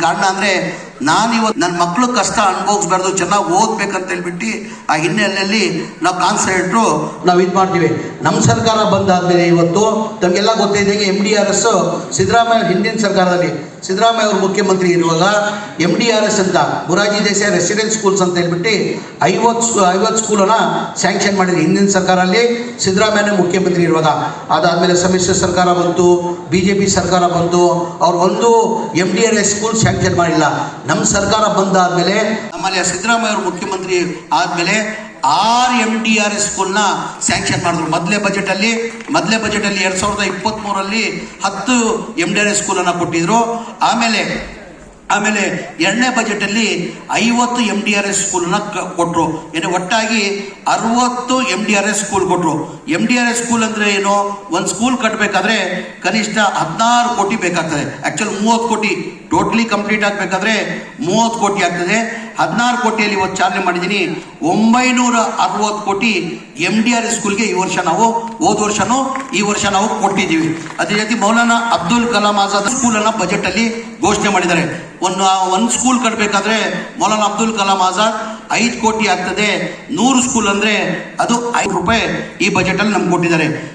ಕಾರಣ ಅಂದರೆ ನಾನಿವತ್ತು ನನ್ನ ಮಕ್ಕಳು ಕಷ್ಟ ಅನುಭವಿಸ್ಬಾರ್ದು, ಚೆನ್ನಾಗಿ ಓದ್ಬೇಕಂತ ಹೇಳ್ಬಿಟ್ಟು ಆ ಹಿನ್ನೆಲೆಯಲ್ಲಿ ನಾವು ಕಾನ್ಸಂಟ್ರೇಟು ನಾವು ಇದು ಮಾಡ್ತೀವಿ. ನಮ್ಮ ಸರ್ಕಾರ ಬಂದಾದಮೇಲೆ ಇವತ್ತು ತಮಗೆಲ್ಲ ಗೊತ್ತಿದ್ದಂಗೆ MDRS ಸಿದ್ದರಾಮಯ್ಯ ಹಿಂದಿನ ಸರ್ಕಾರದಲ್ಲಿ ಸಿದ್ದರಾಮಯ್ಯ ಅವರು ಮುಖ್ಯಮಂತ್ರಿ ಇರುವಾಗ MDRS ಅಂತ ಮೊರಾರ್ಜಿ ದೇಸಾಯಿ ರೆಸಿಡೆನ್ಸ್ ಸ್ಕೂಲ್ಸ್ ಅಂತ ಹೇಳ್ಬಿಟ್ಟು 50 ಸ್ಕೂಲನ್ನು ಸ್ಯಾಂಕ್ಷನ್ ಮಾಡಿದ್ರು ಹಿಂದಿನ ಸರ್ಕಾರದಲ್ಲಿ ಸಿದ್ದರಾಮಯ್ಯನೇ ಮುಖ್ಯಮಂತ್ರಿ ಇರುವಾಗ. ಅದಾದಮೇಲೆ ಸಮ್ಮಿಶ್ರ ಸರ್ಕಾರ ಬಂತು, BJP ಸರ್ಕಾರ ಬಂತು, ಅವ್ರು ಒಂದು MDRS ಸ್ಕೂಲ್ ಸ್ಯಾಂಕ್ಷನ್ ಮಾಡಿಲ್ಲ. ನಮ್ಮ ಸರ್ಕಾರ ಬಂದಾದಮೇಲೆ ನಮ್ಮಲ್ಲಿ ಸಿದ್ದರಾಮಯ್ಯ ಅವರು ಮುಖ್ಯಮಂತ್ರಿ ಆದಮೇಲೆ 6 MDRS ಸ್ಕೂಲ್ನ ಸ್ಯಾಂಕ್ಷನ್ ಮಾಡಿದ್ರು. ಮೊದಲೇ ಬಜೆಟಲ್ಲಿ 2023ರಲ್ಲಿ 10 MDRS ಸ್ಕೂಲನ್ನು ಕೊಟ್ಟಿದ್ರು. ಆಮೇಲೆ ಎರಡನೇ ಬಜೆಟಲ್ಲಿ 50 MDRS ಸ್ಕೂಲನ್ನ ಕೊಟ್ಟರು. ಏನು ಒಟ್ಟಾಗಿ 60 MDRS ಸ್ಕೂಲ್ ಕೊಟ್ಟರು. MDRS ಸ್ಕೂಲ್ ಅಂದರೆ ಏನು? ಒಂದು ಸ್ಕೂಲ್ ಕಟ್ಟಬೇಕಾದ್ರೆ ಕನಿಷ್ಠ 16 ಕೋಟಿ ಬೇಕಾಗ್ತದೆ. ಆ್ಯಕ್ಚುಲಿ 30 ಕೋಟಿ ಟೋಟ್ಲಿ ಕಂಪ್ಲೀಟ್ ಆಗಬೇಕಾದ್ರೆ 30 ಕೋಟಿ ಆಗ್ತದೆ. 16 ಕೋಟಿಯಲ್ಲಿ ಇವತ್ತು ಚಾಲನೆ ಮಾಡಿದ್ದೀನಿ. 960 ಕೋಟಿ MDRS ಸ್ಕೂಲ್ಗೆ ಈ ವರ್ಷ ನಾವು ಹೋದ ವರ್ಷನೂ ಈ ವರ್ಷ ನಾವು ಕೊಟ್ಟಿದ್ದೀವಿ. ಅದೇ ರೀತಿ ಮೌಲಾನಾ ಅಬ್ದುಲ್ ಕಲಾಂ ಆಜಾದ್ ಸ್ಕೂಲನ್ನು ಬಜೆಟಲ್ಲಿ ಘೋಷಣೆ ಮಾಡಿದ್ದಾರೆ. ಒಂದು ಸ್ಕೂಲ್ ಕಟ್ಟಬೇಕಾದ್ರೆ ಮೌಲಾನಾ ಅಬ್ದುಲ್ ಕಲಾಂ ಆಜಾದ್ 5 ಕೋಟಿ ಆಗ್ತದೆ. 100 ಸ್ಕೂಲ್ ಅಂದರೆ ಅದು 5 ರೂಪಾಯಿ ಈ ಬಜೆಟಲ್ಲಿ ನಮ್ಗೆ ಕೊಟ್ಟಿದ್ದಾರೆ.